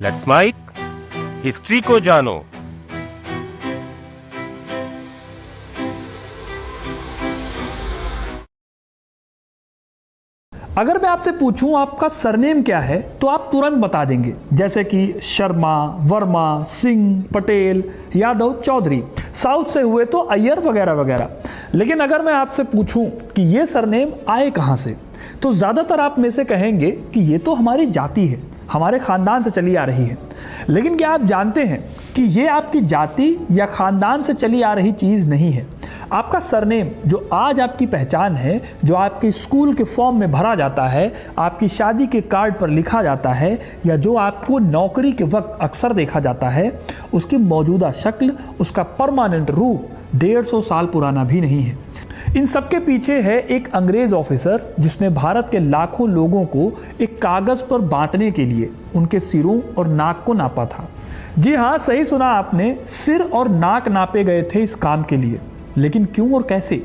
Let's mic, history को जानो। अगर मैं आपसे पूछूं आपका सरनेम क्या है तो आप तुरंत बता देंगे, जैसे कि शर्मा, वर्मा, सिंह, पटेल, यादव, चौधरी। साउथ से हुए तो अय्यर वगैरह वगैरह। लेकिन अगर मैं आपसे पूछूं कि ये सरनेम आए कहां से, तो ज़्यादातर आप में से कहेंगे कि ये तो हमारी जाति है, हमारे ख़ानदान से चली आ रही है। लेकिन क्या आप जानते हैं कि ये आपकी जाति या ख़ानदान से चली आ रही चीज़ नहीं है। आपका सरनेम जो आज आपकी पहचान है, जो आपके स्कूल के फॉर्म में भरा जाता है, आपकी शादी के कार्ड पर लिखा जाता है, या जो आपको नौकरी के वक्त अक्सर देखा जाता है, उसकी मौजूदा शक्ल, उसका परमानेंट रूप 150 साल पुराना भी नहीं है। इन सब के पीछे है एक अंग्रेज ऑफिसर जिसने भारत के लाखों लोगों को एक कागज़ पर बांटने के लिए उनके सिरों और नाक को नापा था। जी हाँ, सही सुना आपने, सिर और नाक नापे गए थे इस काम के लिए। लेकिन क्यों और कैसे?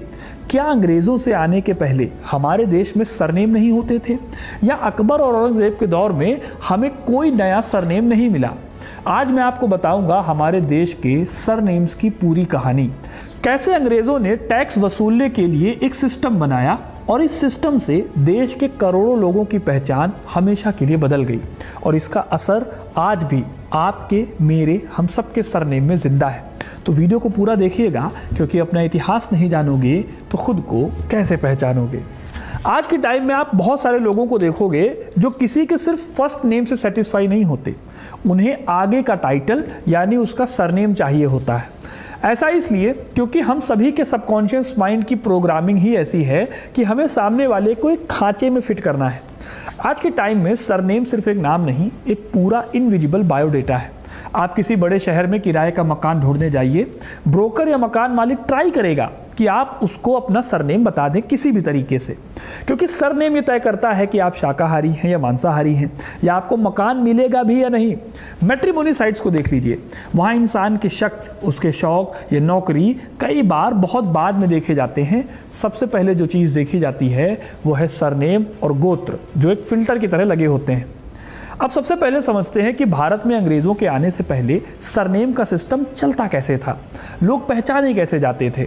क्या अंग्रेज़ों से आने के पहले हमारे देश में सरनेम नहीं होते थे, या अकबर और औरंगज़ेब के दौर में हमें कोई नया सरनेम नहीं मिला? आज मैं आपको बताऊंगा हमारे देश के सरनेम्स की पूरी कहानी। कैसे अंग्रेज़ों ने टैक्स वसूलने के लिए एक सिस्टम बनाया और इस सिस्टम से देश के करोड़ों लोगों की पहचान हमेशा के लिए बदल गई, और इसका असर आज भी आपके, मेरे, हम सब के सरनेम में ज़िंदा है। तो वीडियो को पूरा देखिएगा, क्योंकि अपना इतिहास नहीं जानोगे तो खुद को कैसे पहचानोगे। आज के टाइम में आप बहुत सारे लोगों को देखोगे जो किसी के सिर्फ फर्स्ट नेम से सेटिस्फाई नहीं होते, उन्हें आगे का टाइटल यानी उसका सरनेम चाहिए होता है। ऐसा इसलिए क्योंकि हम सभी के सबकॉन्शियस माइंड की प्रोग्रामिंग ही ऐसी है कि हमें सामने वाले को एक खांचे में फिट करना है। आज के टाइम में सरनेम सिर्फ एक नाम नहीं, एक पूरा इनविजिबल बायोडेटा है। आप किसी बड़े शहर में किराए का मकान ढूंढने जाइए, ब्रोकर या मकान मालिक ट्राई करेगा कि आप उसको अपना सरनेम बता दें किसी भी तरीके से, क्योंकि सरनेम ये तय करता है कि आप शाकाहारी हैं या मांसाहारी हैं, या आपको मकान मिलेगा भी या नहीं। मैट्रिमोनी साइट्स को देख लीजिए, वहाँ इंसान की शक्ल, उसके शौक या नौकरी कई बार बहुत बाद में देखे जाते हैं। सबसे पहले जो चीज़ देखी जाती है वो है सरनेम और गोत्र, जो एक फिल्टर की तरह लगे होते हैं। अब सबसे पहले समझते हैं कि भारत में अंग्रेज़ों के आने से पहले सरनेम का सिस्टम चलता कैसे था, लोग पहचाने कैसे जाते थे।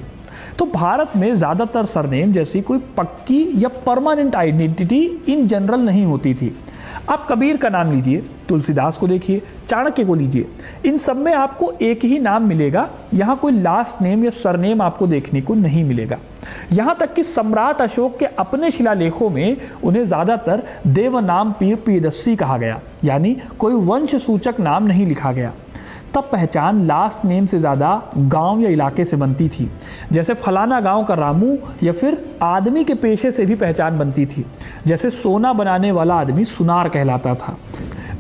तो भारत में ज़्यादातर सरनेम जैसी कोई पक्की या परमानेंट आइडेंटिटी इन जनरल नहीं होती थी। आप कबीर का नाम लीजिए, तुलसीदास को देखिए, चाणक्य को लीजिए, इन सब में आपको एक ही नाम मिलेगा। यहाँ कोई लास्ट नेम या सरनेम आपको देखने को नहीं मिलेगा। यहाँ तक कि सम्राट अशोक के अपने शिलालेखों में उन्हें ज़्यादातर देवनाम पीयदस्सी कहा गया, यानी कोई वंश सूचक नाम नहीं लिखा गया। तब पहचान लास्ट नेम से ज़्यादा गांव या इलाके से बनती थी, जैसे फलाना गांव का रामू, या फिर आदमी के पेशे से भी पहचान बनती थी, जैसे सोना बनाने वाला आदमी सुनार कहलाता था।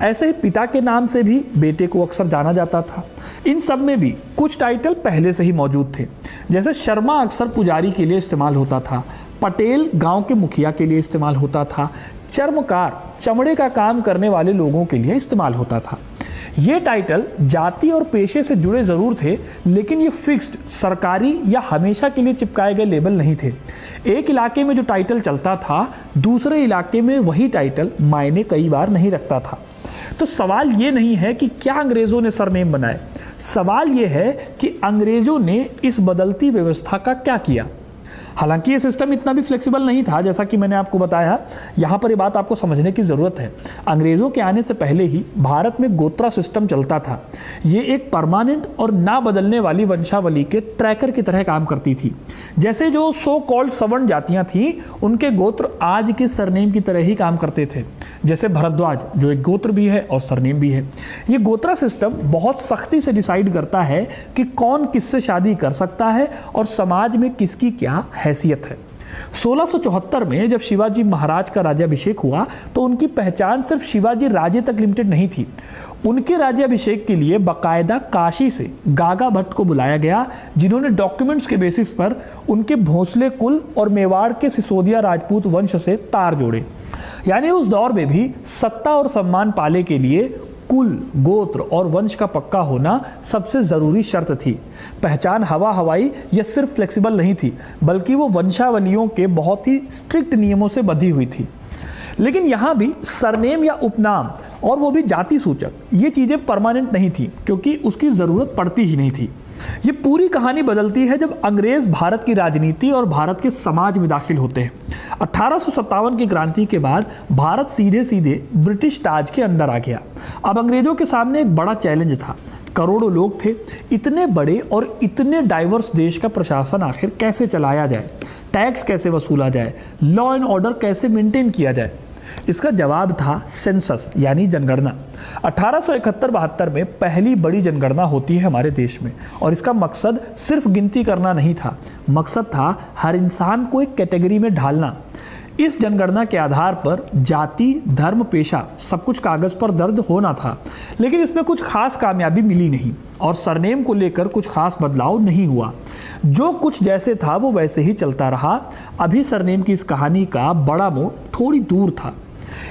ऐसे ही पिता के नाम से भी बेटे को अक्सर जाना जाता था। इन सब में भी कुछ टाइटल पहले से ही मौजूद थे, जैसे शर्मा अक्सर पुजारी के लिए इस्तेमाल होता था, पटेल गांव के मुखिया के लिए इस्तेमाल होता था, चर्मकार चमड़े का काम करने वाले लोगों के लिए इस्तेमाल होता था। ये टाइटल जाति और पेशे से जुड़े ज़रूर थे, लेकिन ये फिक्स्ड, सरकारी या हमेशा के लिए चिपकाए गए लेबल नहीं थे। एक इलाके में जो टाइटल चलता था, दूसरे इलाके में वही टाइटल मायने कई बार नहीं रखता था। तो सवाल ये नहीं है कि क्या अंग्रेज़ों ने सरनेम बनाए, सवाल ये है कि अंग्रेज़ों ने इस बदलती व्यवस्था का क्या किया। हालांकि ये सिस्टम इतना भी फ्लेक्सिबल नहीं था, जैसा कि मैंने आपको बताया। यहाँ पर ये बात आपको समझने की ज़रूरत है। अंग्रेज़ों के आने से पहले ही भारत में गोत्रा सिस्टम चलता था। ये एक परमानेंट और ना बदलने वाली वंशावली के ट्रैकर की तरह काम करती थी। जैसे जो सो कॉल्ड सवर्ण जातियाँ थीं, उनके गोत्र आज के सरनेम की तरह ही काम करते थे। जैसे भरद्वाज, जो एक गोत्र भी है और सरनेम भी है। ये गोत्रा सिस्टम बहुत सख्ती से डिसाइड करता है कि कौन किससे शादी कर सकता है और समाज में किसकी क्या हैसियत है। 1674 में जब शिवाजी महाराज का राज्याभिषेक हुआ तो उनकी पहचान सिर्फ शिवाजी राजे तक लिमिटेड नहीं थी। उनके राज्याभिषेक के लिए बाकायदा काशी से गागा भट्ट को बुलाया गया, जिन्होंने डॉक्यूमेंट्स के बेसिस पर उनके भोसले कुल और मेवाड़ के सिसोदिया राजपूत वंश से तार जोड़े। यानी उस दौर में भी सत्ता और सम्मान पाने के लिए कुल, गोत्र और वंश का पक्का होना सबसे ज़रूरी शर्त थी। पहचान हवा हवाई या सिर्फ फ्लेक्सिबल नहीं थी, बल्कि वो वंशावलियों के बहुत ही स्ट्रिक्ट नियमों से बंधी हुई थी। लेकिन यहाँ भी सरनेम या उपनाम और वो भी जाति सूचक। ये चीज़ें परमानेंट नहीं थी क्योंकि उसकी ज़रूरत पड़ती ही नहीं थी। ये पूरी कहानी बदलती है जब अंग्रेज भारत की राजनीति और भारत के समाज में दाखिल होते हैं। 1857 की क्रांति के बाद भारत सीधे सीधे ब्रिटिश ताज के अंदर आ गया। अब अंग्रेजों के सामने एक बड़ा चैलेंज था। करोड़ों लोग थे। इतने बड़े और इतने डाइवर्स देश का प्रशासन आखिर कैसे चलाया जाए, टैक्स कैसे वसूला जाए, लॉ एंड ऑर्डर कैसे मेंटेन किया जाए। इसका जवाब था सेंसस यानी जनगणना। 1871-72 में पहली बड़ी जनगणना होती है हमारे देश में और इसका मकसद सिर्फ गिनती करना नहीं था, मकसद था हर इंसान को एक कैटेगरी में ढालना। इस जनगणना के आधार पर जाति, धर्म, पेशा सब कुछ कागज पर दर्ज होना था, लेकिन इसमें कुछ खास कामयाबी मिली नहीं और सरनेम को लेकर कुछ खास बदलाव नहीं हुआ। जो कुछ जैसे था वो वैसे ही चलता रहा। अभी सरनेम की इस कहानी का बड़ा मोड़ थोड़ी दूर था।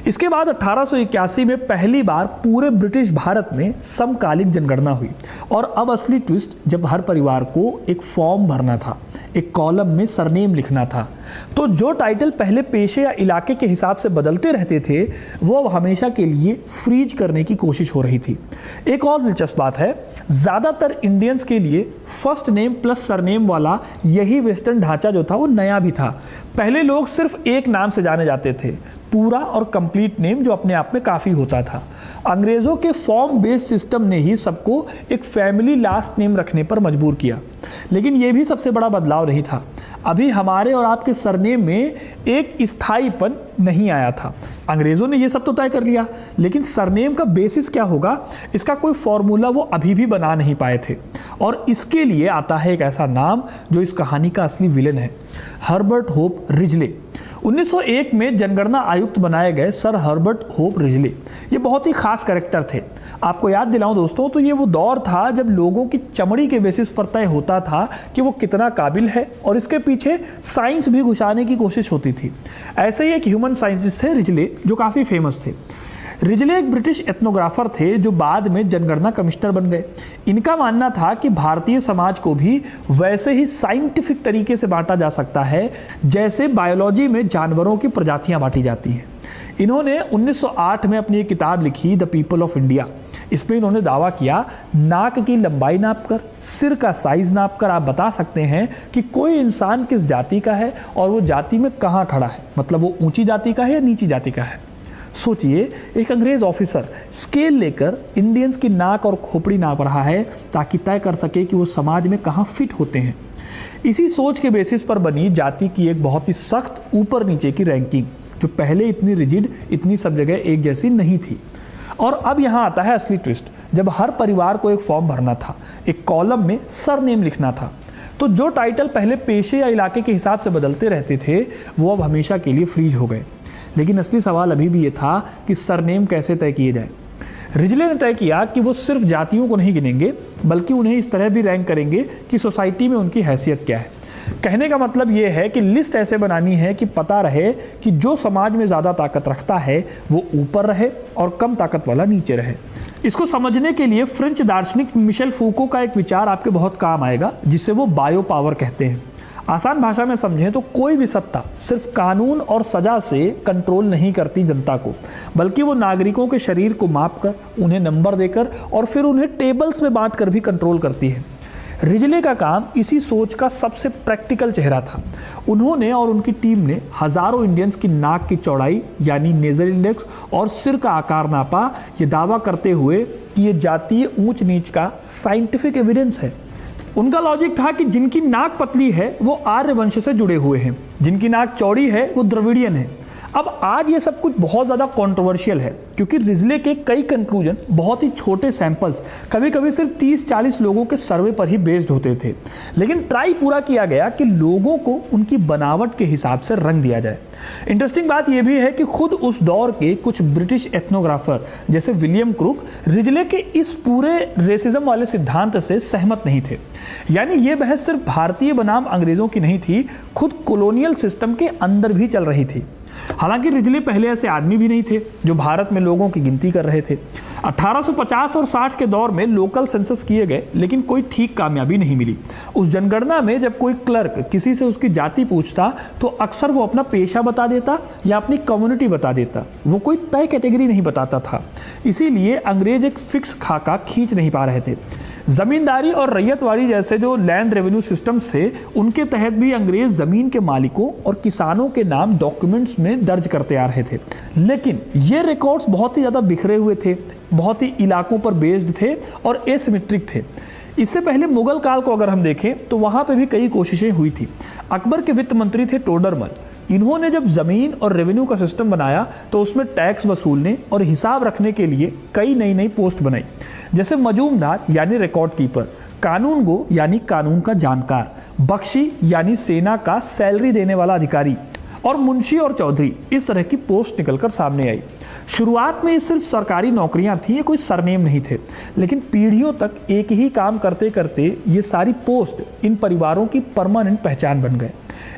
इसके बाद 1881 में पहली बार पूरे ब्रिटिश भारत में समकालिक जनगणना हुई और अब असली ट्विस्ट, जब हर परिवार को एक फॉर्म भरना था, एक कॉलम में सरनेम लिखना था, तो जो टाइटल पहले पेशे या इलाके के हिसाब से बदलते रहते थे वो अब हमेशा के लिए फ्रीज करने की कोशिश हो रही थी। एक और दिलचस्प बात है, ज़्यादातर इंडियंस के लिए फर्स्ट नेम प्लस सरनेम वाला यही वेस्टर्न ढांचा जो था वो नया भी था। पहले लोग सिर्फ एक नाम से जाने जाते थे, पूरा और कंप्लीट नेम, जो अपने आप में काफ़ी होता था। अंग्रेज़ों के फॉर्म बेस्ड सिस्टम ने ही सबको एक फैमिली लास्ट नेम रखने पर मजबूर किया, लेकिन यह भी सबसे बड़ा बदलाव नहीं था। अभी हमारे और आपके सरनेम में एक स्थायीपन नहीं आया था। अंग्रेज़ों ने ये सब तो तय कर लिया, लेकिन सरनेम का बेसिस क्या होगा, इसका कोई फॉर्मूला वो अभी भी बना नहीं पाए थे। और इसके लिए आता है एक ऐसा नाम जो इस कहानी का असली विलेन है, हर्बर्ट होप रिजले। 1901 में जनगणना आयुक्त बनाए गए सर हर्बर्ट होप रिजले ये बहुत ही खास कैरेक्टर थे। आपको याद दिलाऊं दोस्तों, तो ये वो दौर था जब लोगों की चमड़ी के बेसिस पर तय होता था कि वो कितना काबिल है और इसके पीछे साइंस भी घुसाने की कोशिश होती थी। ऐसे ही एक ह्यूमन साइंटिस्ट थे रिजले, जो काफ़ी फेमस थे। रिजले एक ब्रिटिश एथनोग्राफर थे जो बाद में जनगणना कमिश्नर बन गए। इनका मानना था कि भारतीय समाज को भी वैसे ही साइंटिफिक तरीके से बांटा जा सकता है जैसे बायोलॉजी में जानवरों की प्रजातियां बांटी जाती हैं। इन्होंने 1908 में अपनी एक किताब लिखी, द पीपल ऑफ इंडिया। इसमें इन्होंने दावा किया, नाक की लंबाई नापकर, सिर का साइज नापकर आप बता सकते हैं कि कोई इंसान किस जाति का है और वो जाति में कहाँ खड़ा है, मतलब वो ऊंची जाति का है या नीची जाति का है। सोचिए, एक अंग्रेज ऑफिसर स्केल लेकर इंडियंस की नाक और खोपड़ी नाप रहा है ताकि तय कर सके कि वो समाज में कहाँ फिट होते हैं। इसी सोच के बेसिस पर बनी जाति की एक बहुत ही सख्त ऊपर नीचे की रैंकिंग, जो पहले इतनी रिजिड, इतनी सब जगह एक जैसी नहीं थी। और अब यहाँ आता है असली ट्विस्ट, जब हर परिवार को एक फॉर्म भरना था, एक कॉलम में सरनेम लिखना था, तो जो टाइटल पहले पेशे या इलाके के हिसाब से बदलते रहते थे वो अब हमेशा के लिए फ्रीज हो गए। लेकिन असली सवाल अभी भी ये था कि सरनेम कैसे तय किए जाए। रिजले ने तय किया कि वो सिर्फ जातियों को नहीं गिनेंगे, बल्कि उन्हें इस तरह भी रैंक करेंगे कि सोसाइटी में उनकी हैसियत क्या है। कहने का मतलब ये है कि लिस्ट ऐसे बनानी है कि पता रहे कि जो समाज में ज़्यादा ताकत रखता है वो ऊपर रहे और कम ताकत वाला नीचे रहे। इसको समझने के लिए फ्रेंच दार्शनिक मिशेल फूको का एक विचार आपके बहुत काम आएगा, जिसे वो बायो पावर कहते हैं। आसान भाषा में समझें तो कोई भी सत्ता सिर्फ कानून और सजा से कंट्रोल नहीं करती जनता को, बल्कि वो नागरिकों के शरीर को मापकर, उन्हें नंबर देकर और फिर उन्हें टेबल्स में बांटकर भी कंट्रोल करती है। रिजले का काम इसी सोच का सबसे प्रैक्टिकल चेहरा था। उन्होंने और उनकी टीम ने हजारों इंडियंस की नाक की चौड़ाई यानी नेजल इंडेक्स और सिर का आकार नापा, ये दावा करते हुए कि ये जातीय ऊंच नीच का साइंटिफिक एविडेंस है। उनका लॉजिक था कि जिनकी नाक पतली है वो आर्य वंश से जुड़े हुए हैं, जिनकी नाक चौड़ी है वो द्रविडियन है। अब आज ये सब कुछ बहुत ज़्यादा कंट्रोवर्शियल है क्योंकि रिजले के कई कंक्लूजन बहुत ही छोटे सैंपल्स, कभी कभी सिर्फ 30-40 लोगों के सर्वे पर ही बेस्ड होते थे। लेकिन ट्राई पूरा किया गया कि लोगों को उनकी बनावट के हिसाब से रंग दिया जाए। इंटरेस्टिंग बात यह भी है कि खुद उस दौर के कुछ ब्रिटिश एथनोग्राफर जैसे विलियम क्रूक रिजले के इस पूरे रेसिज्म वाले सिद्धांत से सहमत नहीं थे। यानी ये बहस सिर्फ भारतीय बनाम अंग्रेजों की नहीं थी, खुद कॉलोनियल सिस्टम के अंदर भी चल रही थी। हालांकि रिजले पहले ऐसे आदमी भी नहीं थे जो भारत में लोगों की गिनती कर रहे थे। 1850 और 60 के दौर में लोकल सेंसस किए गए, लेकिन कोई ठीक कामयाबी नहीं मिली। उस जनगणना में जब कोई क्लर्क किसी से उसकी जाति पूछता तो अक्सर वो अपना पेशा बता देता या अपनी कम्युनिटी बता देता, वो कोई तय कैटेगरी नहीं बताता था। इसीलिए अंग्रेज एक फिक्स खाका खींच नहीं पा रहे थे। जमींदारी और रैयतवाड़ी जैसे जो लैंड रेवेन्यू सिस्टम्स थे, उनके तहत भी अंग्रेज जमीन के मालिकों और किसानों के नाम डॉक्यूमेंट्स में दर्ज करते आ रहे थे। लेकिन ये रिकॉर्ड्स बहुत ही ज़्यादा बिखरे हुए थे, बहुत ही इलाकों पर बेस्ड थे और एसिमेट्रिक थे। इससे पहले मुगल काल को अगर हम देखें तो वहाँ पे भी कई कोशिशें हुई थी। अकबर के वित्त मंत्री थे टोडरमल। इन्होंने जब ज़मीन और रेवेन्यू का सिस्टम बनाया तो उसमें टैक्स वसूलने और हिसाब रखने के लिए कई नई नई पोस्ट बनाई, जैसे मजूमदार यानी रिकॉर्ड कीपर, कानूनगो यानी कानून का जानकार, बख्शी यानी सेना का सैलरी देने वाला अधिकारी, और मुंशी और चौधरी। इस तरह की पोस्ट निकलकर सामने आई। शुरुआत में ये सिर्फ सरकारी नौकरियां थी, ये कोई सरनेम नहीं थे, लेकिन पीढ़ियों तक एक ही काम करते करते ये सारी पोस्ट इन परिवारों की परमानेंट पहचान बन गए।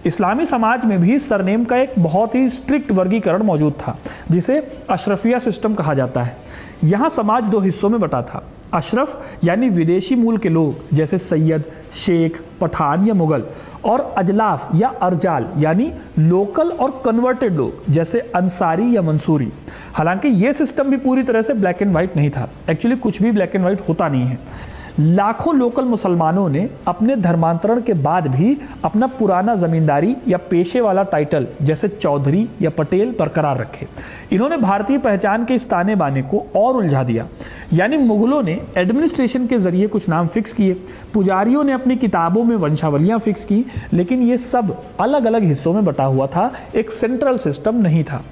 इस्लामी समाज में भी सरनेम का एक बहुत ही स्ट्रिक्ट वर्गीकरण मौजूद था, जिसे अशरफिया सिस्टम कहा जाता है। यहाँ समाज दो हिस्सों में बटा था। अशरफ यानी विदेशी मूल के लोग जैसे सैयद, शेख, पठान या मुगल, और अजलाफ या अरजाल यानी लोकल और कन्वर्टेड लोग जैसे अंसारी या मंसूरी। हालांकि ये सिस्टम भी पूरी तरह से ब्लैक एंड वाइट नहीं था। एक्चुअली कुछ भी ब्लैक एंड वाइट होता नहीं है। लाखों लोकल मुसलमानों ने अपने धर्मांतरण के बाद भी अपना पुराना जमींदारी या पेशे वाला टाइटल जैसे चौधरी या पटेल बरकरार रखे। इन्होंने भारतीय पहचान के इस ताने बाने को और उलझा दिया। यानी मुगलों ने एडमिनिस्ट्रेशन के जरिए कुछ नाम फिक्स किए, पुजारियों ने अपनी किताबों में वंशावलियां फिक्स की, लेकिन ये सब अलग अलग हिस्सों में बटा हुआ था, एक सेंट्रल सिस्टम नहीं था।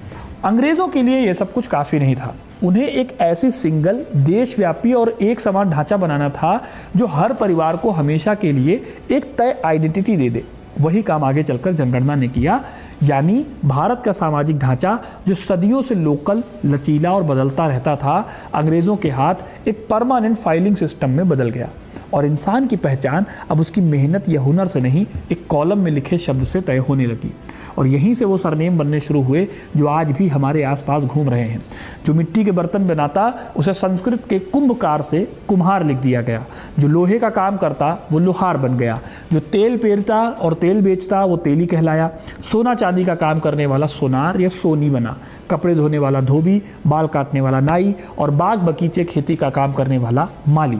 अंग्रेज़ों के लिए ये सब कुछ काफ़ी नहीं था। उन्हें एक ऐसी सिंगल देशव्यापी और एक समान ढांचा बनाना था जो हर परिवार को हमेशा के लिए एक तय आइडेंटिटी दे दे। वही काम आगे चलकर जनगणना ने किया, यानी भारत का सामाजिक ढांचा जो सदियों से लोकल, लचीला और बदलता रहता था, अंग्रेज़ों के हाथ एक परमानेंट फाइलिंग सिस्टम में बदल गया। और इंसान की पहचान अब उसकी मेहनत या हुनर से नहीं, एक कॉलम में लिखे शब्द से तय होने लगी। और यहीं से वो सरनेम बनने शुरू हुए जो आज भी हमारे आसपास घूम रहे हैं। जो मिट्टी के बर्तन बनाता उसे संस्कृत के कुंभकार से कुम्हार लिख दिया गया। जो लोहे का काम करता वो लोहार बन गया। जो तेल पेरता और तेल बेचता वो तेली कहलाया। सोना चांदी का काम करने वाला सोनार या सोनी बना। कपड़े धोने वाला धोबी, बाल काटने वाला नाई और बाग बगीचे खेती का काम करने वाला माली।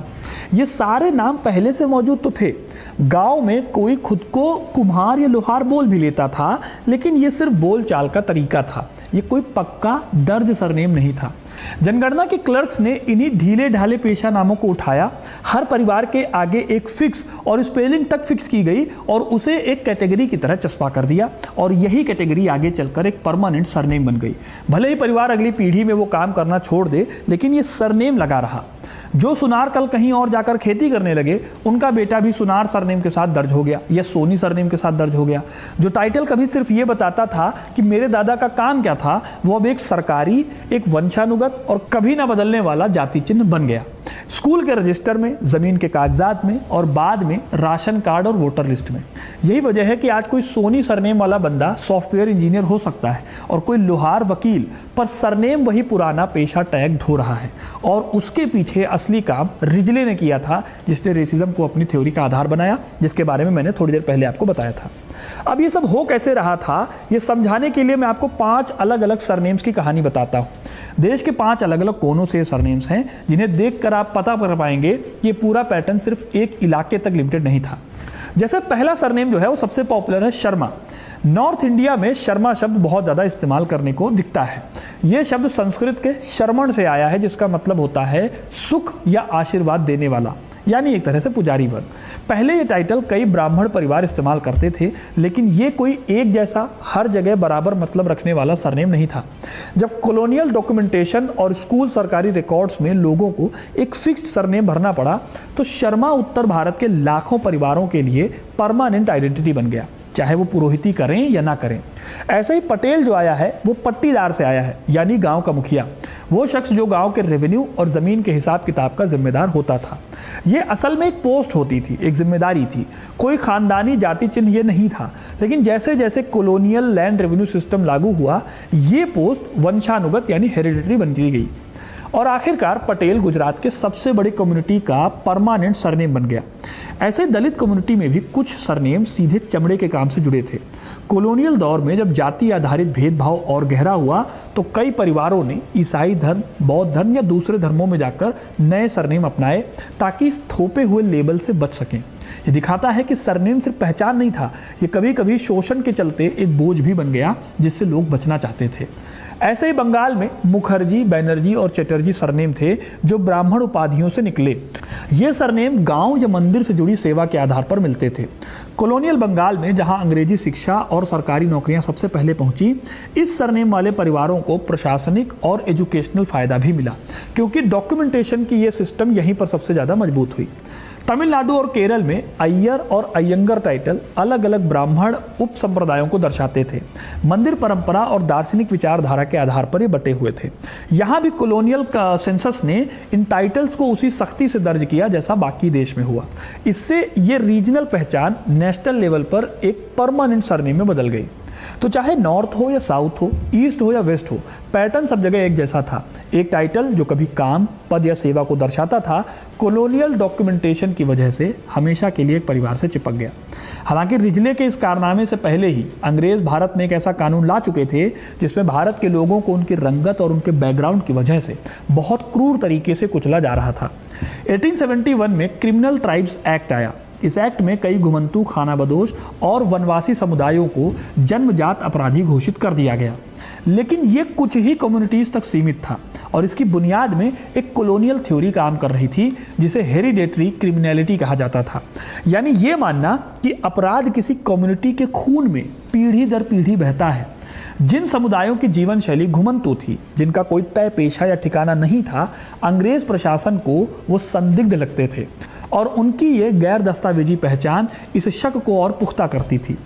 ये सारे नाम पहले से मौजूद तो थे। गांव में कोई खुद को कुम्हार या लोहार बोल भी लेता था, लेकिन ये सिर्फ बोल चाल का तरीका था। ये कोई पक्का दर्ज सरनेम नहीं था। जनगणना के क्लर्क्स ने इन्हीं ढीले ढाले पेशा नामों को उठाया। हर परिवार के आगे एक फिक्स और स्पेलिंग तक फिक्स की गई और उसे एक कैटेगरी की तरह चस्पा कर दिया, और यही कैटेगरी आगे चलकर एक परमानेंट सरनेम बन गई। भले ही परिवार अगली पीढ़ी में वो काम करना छोड़ दे, लेकिन ये सरनेम लगा रहा। जो सुनार कल कहीं और जाकर खेती करने लगे, उनका बेटा भी सुनार सरनेम के साथ दर्ज हो गया या सोनी सरनेम के साथ दर्ज हो गया। जो टाइटल कभी सिर्फ ये बताता था कि मेरे दादा का काम क्या था, वो अब एक सरकारी, एक वंशानुगत और कभी ना बदलने वाला जाति चिन्ह बन गया। स्कूल के रजिस्टर में, ज़मीन के कागजात में और बाद में राशन कार्ड और वोटर लिस्ट में। यही वजह है कि आज कोई सोनी सरनेम वाला बंदा सॉफ्टवेयर इंजीनियर हो सकता है और कोई लोहार वकील, पर सरनेम वही पुराना पेशा टैग ढो रहा है। और उसके पीछे असली काम रिजले ने किया था, जिसने रेसिज्म को अपनी थ्योरी का आधार बनाया, जिसके बारे में मैंने थोड़ी देर पहले आपको बताया था। अब ये सब हो कैसे रहा था, ये समझाने के लिए मैं आपको 5 अलग अलग सरनेम्स की कहानी बताता हूँ। देश के 5 अलग अलग कोनों से ये सरनेम्स हैं, जिन्हें देखकर आप पता कर पाएंगे कि ये पूरा पैटर्न सिर्फ एक इलाके तक लिमिटेड नहीं था। जैसे पहला सरनेम जो है वो सबसे पॉपुलर है शर्मा। नॉर्थ इंडिया में शर्मा शब्द बहुत ज़्यादा इस्तेमाल करने को दिखता है। यह शब्द संस्कृत के शर्मण से आया है, जिसका मतलब होता है सुख या आशीर्वाद देने वाला, यानी एक तरह से पुजारी वर्ग। पहले ये टाइटल कई ब्राह्मण परिवार इस्तेमाल करते थे, लेकिन ये कोई एक जैसा हर जगह बराबर मतलब रखने वाला सरनेम नहीं था। जब कॉलोनियल डॉक्यूमेंटेशन और स्कूल सरकारी रिकॉर्ड्स में लोगों को एक फिक्स्ड सरनेम भरना पड़ा, तो शर्मा उत्तर भारत के लाखों परिवारों के लिए परमानेंट आइडेंटिटी बन गया। चाहे वो पुरोहिती करें या ना करें। ऐसे ही पटेल जो आया है वो पट्टीदार से आया है, यानी गांव का मुखिया, वो शख्स जो गांव के रेवेन्यू और ज़मीन के हिसाब किताब का जिम्मेदार होता था। ये असल में एक पोस्ट होती थी, एक जिम्मेदारी थी, कोई खानदानी जाति चिन्ह ये नहीं था। लेकिन जैसे जैसे कॉलोनियल लैंड रेवेन्यू सिस्टम लागू हुआ, ये पोस्ट वंशानुगत यानी हेरिडिटरी बनती गई और आखिरकार पटेल गुजरात के सबसे बड़ी कम्युनिटी का परमानेंट सरनेम बन गया। ऐसे दलित कम्युनिटी में भी कुछ सरनेम सीधे चमड़े के काम से जुड़े थे। कॉलोनियल दौर में जब जाति आधारित भेदभाव और गहरा हुआ तो कई परिवारों ने ईसाई धर्म, बौद्ध धर्म या दूसरे धर्मों में जाकर नए सरनेम अपनाए ताकि इस थोपे हुए लेबल से बच सकें। ये दिखाता है कि सरनेम सिर्फ पहचान नहीं था, ये कभी कभी शोषण के चलते एक बोझ भी बन गया जिससे लोग बचना चाहते थे। ऐसे ही बंगाल में मुखर्जी, बैनर्जी और चटर्जी सरनेम थे जो ब्राह्मण उपाधियों से निकले। ये सरनेम गांव या मंदिर से जुड़ी सेवा के आधार पर मिलते थे। कॉलोनियल बंगाल में जहां अंग्रेजी शिक्षा और सरकारी नौकरियां सबसे पहले पहुंची, इस सरनेम वाले परिवारों को प्रशासनिक और एजुकेशनल फायदा भी मिला, क्योंकि डॉक्यूमेंटेशन की ये सिस्टम यहीं पर सबसे ज़्यादा मजबूत हुई। तमिलनाडु और केरल में अय्यर और अयंगर टाइटल अलग अलग ब्राह्मण उप संप्रदायों को दर्शाते थे। मंदिर परंपरा और दार्शनिक विचारधारा के आधार पर ये बटे हुए थे। यहाँ भी कॉलोनियल सेंसस ने इन टाइटल्स को उसी सख्ती से दर्ज किया जैसा बाकी देश में हुआ। इससे ये रीजनल पहचान नेशनल लेवल पर एक परमानेंट सरनेम में बदल गई। तो चाहे नॉर्थ हो या साउथ हो, ईस्ट हो या वेस्ट हो, पैटर्न सब जगह एक जैसा था। एक टाइटल जो कभी काम, पद या सेवा को दर्शाता था, कॉलोनियल डॉक्यूमेंटेशन की वजह से हमेशा के लिए एक परिवार से चिपक गया। हालांकि रिजले के इस कारनामे से पहले ही अंग्रेज भारत में एक ऐसा कानून ला चुके थे जिसमें भारत के लोगों को उनकी रंगत और उनके बैकग्राउंड की वजह से बहुत क्रूर तरीके से कुचला जा रहा था। 1871 में क्रिमिनल ट्राइब्स एक्ट आया। इस एक्ट में कई घुमंतू, खानाबदोश और वनवासी समुदायों को जन्मजात अपराधी घोषित कर दिया गया। लेकिन ये कुछ ही कम्युनिटीज़ तक सीमित था और इसकी बुनियाद में एक कॉलोनियल थ्योरी काम कर रही थी जिसे हेरिडेटरी क्रिमिनलिटी कहा जाता था। यानी ये मानना कि अपराध किसी कम्युनिटी के खून में पीढ़ी दर पीढ़ी बहता है। जिन समुदायों की जीवन शैली घुमंतू थी, जिनका कोई तय पेशा या ठिकाना नहीं था, अंग्रेज प्रशासन को वो संदिग्ध लगते थे और उनकी ये गैर दस्तावेजी पहचान इस शक को और पुख्ता करती थी।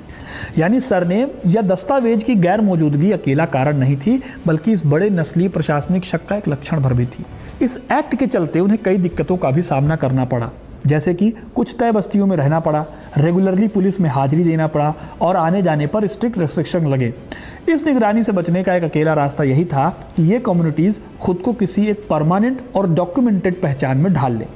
यानी सरनेम या दस्तावेज की गैर मौजूदगी अकेला कारण नहीं थी, बल्कि इस बड़े नस्लीय प्रशासनिक शक का एक लक्षण भर भी थी। इस एक्ट के चलते उन्हें कई दिक्कतों का भी सामना करना पड़ा, जैसे कि कुछ तय बस्तियों में रहना पड़ा, रेगुलरली पुलिस में हाजिरी देना पड़ा और आने जाने पर स्ट्रिक्ट रेस्ट्रिक्शन लगे। इस निगरानी से बचने का एक अकेला रास्ता यही था कि ये कम्युनिटीज़ खुद को किसी एक परमानेंट और डॉक्यूमेंटेड पहचान में ढाल लें।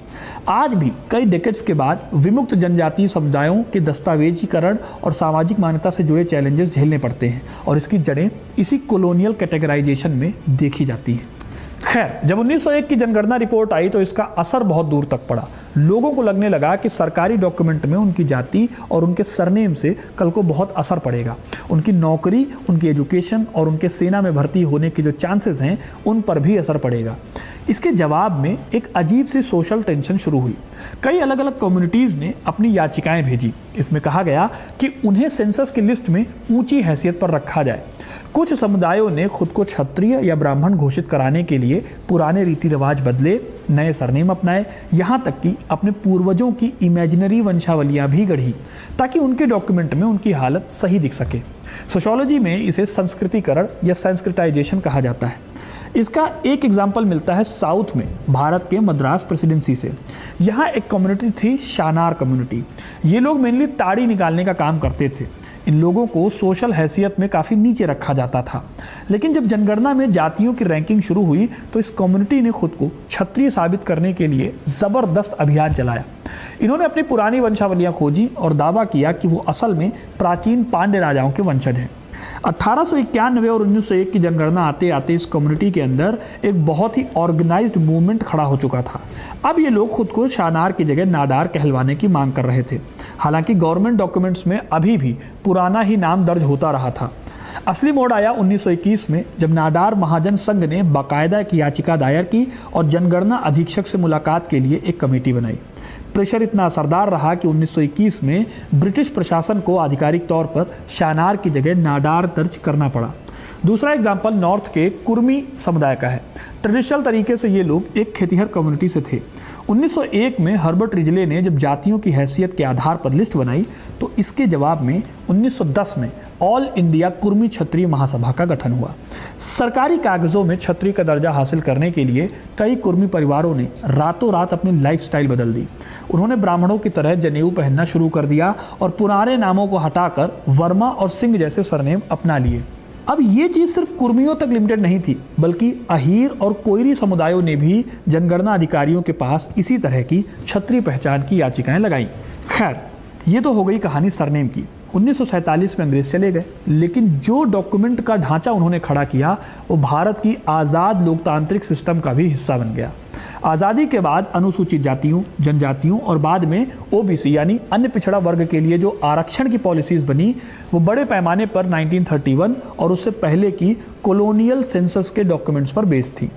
आज भी कई डेकेड्स के बाद विमुक्त जनजातीय समुदायों के दस्तावेजीकरण और सामाजिक मान्यता से जुड़े चैलेंजेस झेलने पड़ते हैं और इसकी जड़ें इसी कॉलोनियल कैटेगराइजेशन में देखी जाती हैं। खैर, जब 1901 की जनगणना रिपोर्ट आई तो इसका असर बहुत दूर तक पड़ा। लोगों को लगने लगा कि सरकारी डॉक्यूमेंट में उनकी जाति और उनके सरनेम से कल को बहुत असर पड़ेगा। उनकी नौकरी, उनकी एजुकेशन और उनके सेना में भर्ती होने के जो चांसेस हैं उन पर भी असर पड़ेगा। इसके जवाब में एक अजीब सी सोशल टेंशन शुरू हुई। कई अलग अलग कम्युनिटीज़ ने अपनी याचिकाएं भेजी। इसमें कहा गया कि उन्हें सेंसस की लिस्ट में ऊंची हैसियत पर रखा जाए। कुछ समुदायों ने खुद को क्षत्रिय या ब्राह्मण घोषित कराने के लिए पुराने रीति रिवाज बदले, नए सरनेम अपनाए, यहाँ तक कि अपने पूर्वजों की इमेजिनरी वंशावलियाँ भी गढ़ी ताकि उनके डॉक्यूमेंट में उनकी हालत सही दिख सके। सोशियोलॉजी में इसे संस्कृतिकरण या संस्कृताइजेशन कहा जाता है। इसका एक एग्जाम्पल मिलता है साउथ में, भारत के मद्रास प्रेसिडेंसी से। यहाँ एक कम्युनिटी थी, शानार कम्युनिटी। ये लोग मेनली ताड़ी निकालने का काम करते थे। इन लोगों को सोशल हैसियत में काफ़ी नीचे रखा जाता था। लेकिन जब जनगणना में जातियों की रैंकिंग शुरू हुई तो इस कम्युनिटी ने खुद को क्षत्रिय साबित करने के लिए ज़बरदस्त अभियान चलाया। इन्होंने अपनी पुरानी वंशावलियाँ खोजी और दावा किया कि वो असल में प्राचीन पांड्य राजाओं के वंशज हैं। 1891 और 1901 की जनगणना आते आते इस कम्युनिटी के अंदर एक बहुत ही ऑर्गेनाइज्ड मूवमेंट खड़ा हो चुका था। अब ये लोग खुद को शानार की जगह नाडार कहलवाने की मांग कर रहे थे। हालांकि गवर्नमेंट डॉक्यूमेंट्स में अभी भी पुराना ही नाम दर्ज होता रहा था। असली मोड़ आया 1921 में, जब नाडार महाजन संघ ने बाकायदा एक याचिका दायर की और जनगणना अधीक्षक से मुलाकात के लिए एक कमेटी बनाई। प्रेशर इतना असरदार रहा कि 1921 में ब्रिटिश प्रशासन को आधिकारिक तौर पर शानार की जगह नाडार दर्ज करना पड़ा। दूसरा एग्जाम्पल नॉर्थ के कुर्मी समुदाय का है। ट्रेडिशनल तरीके से ये लोग एक खेतिहर कम्युनिटी से थे। 1901 में हर्बर्ट रिजले ने जब जातियों की हैसियत के आधार पर लिस्ट बनाई तो इसके जवाब में 1910 में ऑल इंडिया कुर्मी क्षत्रिय महासभा का गठन हुआ। सरकारी कागजों में क्षत्रिय का दर्जा हासिल करने के लिए कई कुर्मी परिवारों ने रातों रात अपनी लाइफस्टाइल बदल दी। उन्होंने ब्राह्मणों की तरह जनेऊ पहनना शुरू कर दिया और पुराने नामों को हटाकर वर्मा और सिंह जैसे सरनेम अपना लिए। अब ये चीज़ सिर्फ कुर्मियों तक लिमिटेड नहीं थी, बल्कि अहीर और कोयरी समुदायों ने भी जनगणना अधिकारियों के पास इसी तरह की क्षत्रिय पहचान की याचिकाएं लगाईं। खैर, ये तो हो गई कहानी सरनेम की। 1947 में अंग्रेज चले गए, लेकिन जो डॉक्यूमेंट का ढांचा उन्होंने खड़ा किया वो भारत की आज़ाद लोकतांत्रिक सिस्टम का भी हिस्सा बन गया। आज़ादी के बाद अनुसूचित जातियों, जनजातियों और बाद में ओबीसी यानी अन्य पिछड़ा वर्ग के लिए जो आरक्षण की पॉलिसीज बनी वो बड़े पैमाने पर 1931 और उससे पहले की कॉलोनियल सेंसस के डॉक्यूमेंट्स पर बेस्ड थी।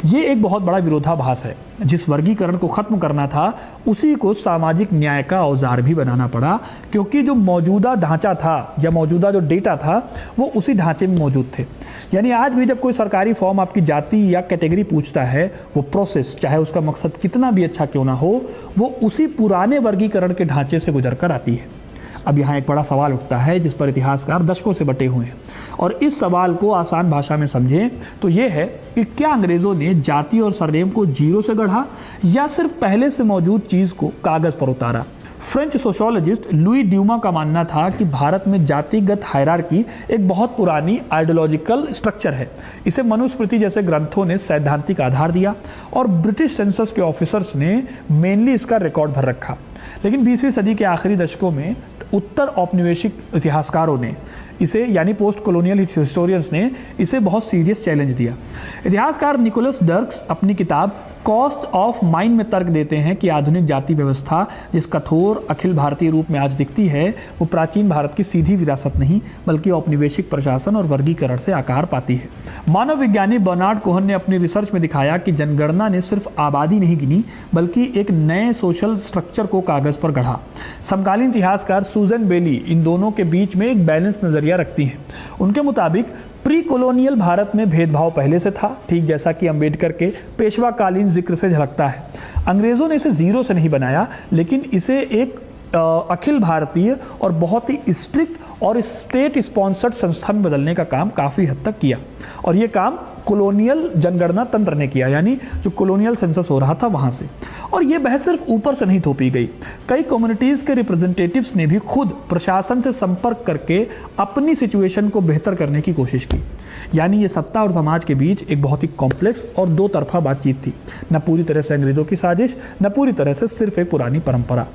ये एक बहुत बड़ा विरोधाभास है। जिस वर्गीकरण को ख़त्म करना था उसी को सामाजिक न्याय का औजार भी बनाना पड़ा, क्योंकि जो मौजूदा ढांचा था या मौजूदा जो डेटा था वो उसी ढांचे में मौजूद थे। यानी आज भी जब कोई सरकारी फॉर्म आपकी जाति या कैटेगरी पूछता है, वो प्रोसेस चाहे उसका मकसद कितना भी अच्छा क्यों ना हो, वो उसी पुराने वर्गीकरण के ढांचे से गुजर कर आती है। अब यहाँ एक बड़ा सवाल उठता है जिस पर इतिहासकार दशकों से बटे हुए हैं, और इस सवाल को आसान भाषा में समझें तो ये है कि क्या अंग्रेज़ों ने जाति और सरनेम को जीरो से गढ़ा या सिर्फ पहले से मौजूद चीज़ को कागज़ पर उतारा। फ्रेंच सोशियोलॉजिस्ट लुई ड्यूमा का मानना था कि भारत में जातिगत हायरार्की एक बहुत पुरानी आइडियोलॉजिकल स्ट्रक्चर है। इसे मनुस्मृति जैसे ग्रंथों ने सैद्धांतिक आधार दिया और ब्रिटिश सेंसस के ऑफिसर्स ने मेनली इसका रिकॉर्ड भर रखा। लेकिन 20वीं सदी के आखिरी दशकों में उत्तर औपनिवेशिक इतिहासकारों ने इसे यानी पोस्ट कॉलोनियल हिस्टोरियंस ने इसे बहुत सीरियस चैलेंज दिया। इतिहासकार निकोलस डर्क्स अपनी किताब कॉस्ट ऑफ माइंड में तर्क देते हैं कि आधुनिक जाति व्यवस्था जिस कठोर अखिल भारतीय रूप में आज दिखती है वो प्राचीन भारत की सीधी विरासत नहीं बल्कि औपनिवेशिक प्रशासन और वर्गीकरण से आकार पाती है। मानव विज्ञानी बर्नार्ड कोहन ने अपनी रिसर्च में दिखाया कि जनगणना ने सिर्फ आबादी नहीं गिनी बल्कि एक नए सोशल स्ट्रक्चर को कागज पर गढ़ा। समकालीन इतिहासकार सूजन बेली इन दोनों के बीच में एक बैलेंस नजरिया रखती हैं। उनके मुताबिक प्री कॉलोनियल भारत में भेदभाव पहले से था, ठीक जैसा कि अंबेडकर के पेशवाकालीन जिक्र से झलकता है। अंग्रेज़ों ने इसे जीरो से नहीं बनाया, लेकिन इसे एक अखिल भारतीय और बहुत ही स्ट्रिक्ट और स्टेट स्पॉन्सर्ड संस्था में बदलने का काम काफ़ी हद तक किया। और ये काम कॉलोनियल जनगणना तंत्र ने किया, यानी जो कॉलोनियल सेंसस हो रहा था वहाँ से। और ये बहस सिर्फ ऊपर से नहीं थोपी गई, कई कम्युनिटीज़ के रिप्रेजेंटेटिव्स ने भी खुद प्रशासन से संपर्क करके अपनी सिचुएशन को बेहतर करने की कोशिश की। यानी ये सत्ता और समाज के बीच एक बहुत ही कॉम्प्लेक्स और दो तरफा बातचीत थी, न पूरी तरह से अंग्रेज़ों की साजिश, न पूरी तरह से सिर्फ एक पुरानी परंपरा।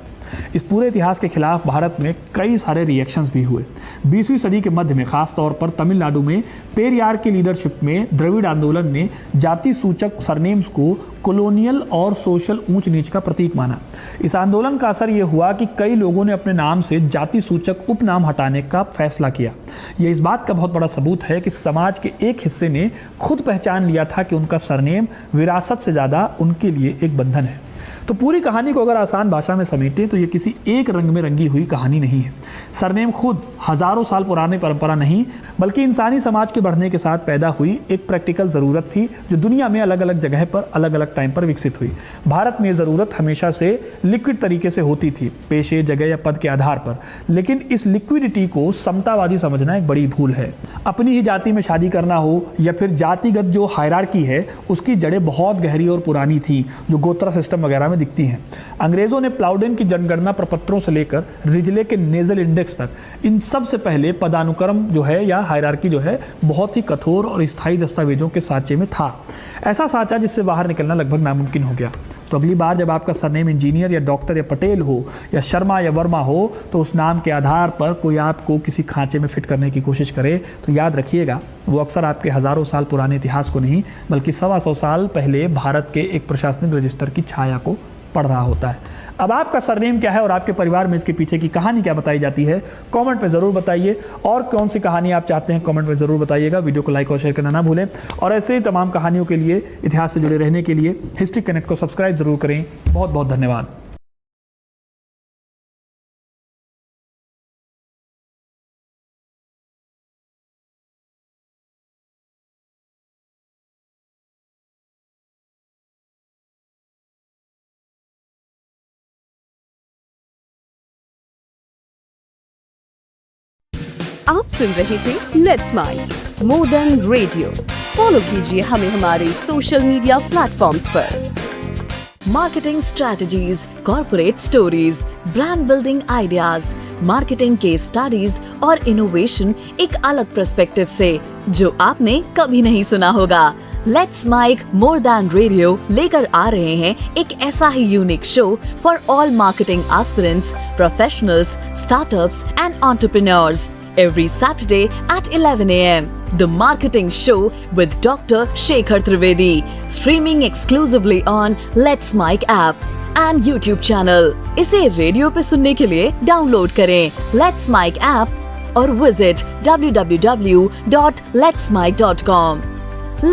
इस पूरे इतिहास के खिलाफ भारत में कई सारे रिएक्शंस भी हुए। 20वीं सदी के मध्य में खास तौर पर तमिलनाडु में पेरियार की लीडरशिप में द्रविड़ आंदोलन ने जाति सूचक सरनेम्स को कॉलोनियल और सोशल ऊंच नीच का प्रतीक माना। इस आंदोलन का असर यह हुआ कि कई लोगों ने अपने नाम से जाति सूचक उपनाम हटाने का फैसला किया। यह इस बात का बहुत बड़ा सबूत है कि समाज के एक हिस्से ने खुद पहचान लिया था कि उनका सरनेम विरासत से ज़्यादा उनके लिए एक बंधन है। तो पूरी कहानी को अगर आसान भाषा में समेटें तो ये किसी एक रंग में रंगी हुई कहानी नहीं है। सरनेम खुद हजारों साल पुरानी परंपरा नहीं बल्कि इंसानी समाज के बढ़ने के साथ पैदा हुई एक प्रैक्टिकल ज़रूरत थी जो दुनिया में अलग अलग जगह पर अलग अलग टाइम पर विकसित हुई। भारत में ये ज़रूरत हमेशा से लिक्विड तरीके से होती थी, पेशे, जगह या पद के आधार पर, लेकिन इस लिक्विडिटी को समतावादी समझना एक बड़ी भूल है। अपनी ही जाति में शादी करना हो या फिर जातिगत जो हायरार्की है उसकी जड़ें बहुत गहरी और पुरानी थी जो गोत्रा सिस्टम वगैरह में दिखती हैं। अंग्रेजों ने प्लाउडेन की जनगणना प्रपत्रों से लेकर रिजले के नेजल इंडेक्स तक इन सब से पहले पदानुक्रम जो है या हायरार्की जो है बहुत ही कठोर और स्थायी दस्तावेजों के सांचे में था। ऐसा सांचा जिससे बाहर निकलना लगभग नामुमकिन हो गया। तो अगली बार जब आपका सरनेम इंजीनियर या डॉक्टर या पटेल हो या शर्मा या वर्मा हो तो उस नाम के आधार पर कोई आपको किसी खांचे में फिट करने की कोशिश करे तो याद रखिएगा वो अक्सर आपके हज़ारों साल पुराने इतिहास को नहीं बल्कि 125 साल पहले भारत के एक प्रशासनिक रजिस्टर की छाया को पढ़ रहा होता है। अब आपका सरनेम क्या है और आपके परिवार में इसके पीछे की कहानी क्या बताई जाती है कमेंट में ज़रूर बताइए, और कौन सी कहानी आप चाहते हैं कमेंट में ज़रूर बताइएगा। वीडियो को लाइक और शेयर करना ना भूलें, और ऐसे ही तमाम कहानियों के लिए, इतिहास से जुड़े रहने के लिए हिस्ट्री कनेक्ट को सब्सक्राइब ज़रूर करें। बहुत बहुत धन्यवाद। आप सुन रहे थे let's mic more than radio. Follow कीजिए हमें हमारे सोशल मीडिया प्लेटफॉर्म्स पर। Marketing strategies, corporate stories, brand building ideas, marketing case studies और इनोवेशन एक अलग पर्सपेक्टिव से, जो आपने कभी नहीं सुना होगा। Let's mic more than radio लेकर आ रहे हैं एक ऐसा ही unique show for all marketing aspirants, professionals, startups and entrepreneurs every Saturday at 11 a.m. The Marketing Show with Dr. Shekhar Trivedi, streaming exclusively on Let's Mic app and YouTube channel. इसे radio पे सुनने के लिए download करें Let's Mic app और visit www.letsmic.com।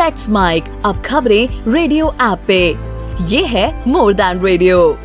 Let's Mic अब खबरें radio app पे। ये है मोर देन रेडियो।